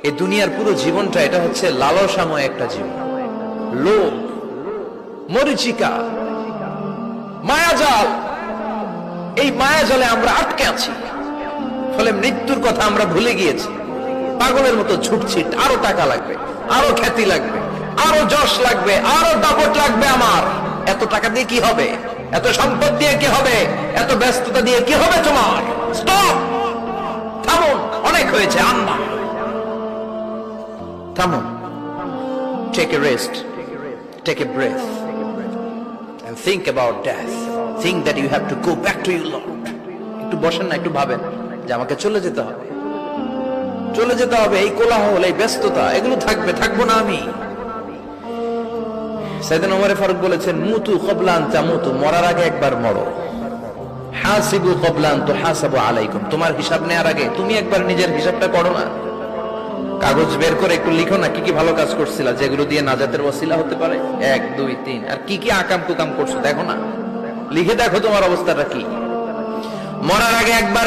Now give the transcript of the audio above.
এই দুনিয়ার পুরো জীবনটা এটা হচ্ছে লালসাময় একটা জীবন, লোভ, মরিচিকা, মায়াজাল। এই মায়াজালে আমরা আটকে আছি, ফলে মৃত্যুর কথা আমরা ভুলে গিয়েছি। পাগলের মতো ছুটছি, আরো টাকা লাগবে, আরো খ্যাতি লাগবে, আরো যশ লাগবে, আরো দাপট লাগবে। আমার এত টাকা দিয়ে কি হবে? এত সম্পদ দিয়ে কি হবে? এত ব্যস্ততা দিয়ে কি হবে তোমার? স্টপ, থামুন, অনেক হয়েছে, আন্না, থামুন। Take a rest, take a breath, and think about death. Think that you have to go back to your Lord. একটু বসেন না, একটু ভাবেন যে আমাকে চলে যেতে হবে, চলে যেতে হবে। এই কোলাহল, এই ব্যস্ততা, এগুলো থাকবে, থাকবো না আমি। সাইয়েদনা ওমর ফারুক বলেছেন, মুতু ক্বাবলা আন তামুতু, মরার আগে একবার মরো। হাসিবু ক্বাবলা আন তুহাসাবু আলাইকুম, তোমার হিসাব নেওয়ার আগে তুমি একবার নিজের হিসাবটা করো না। কাগজ বের করে একটু লিখো না, কি কি ভালো কাজ করছিলা, যেগুলো দিয়ে নাজাতের ওসিলা হতে পারে। 1 2 3, আর কি কি আকাম কুকাম করছো দেখো না, লিখে দেখো তোমার অবস্থাটা কি। মরার আগে একবার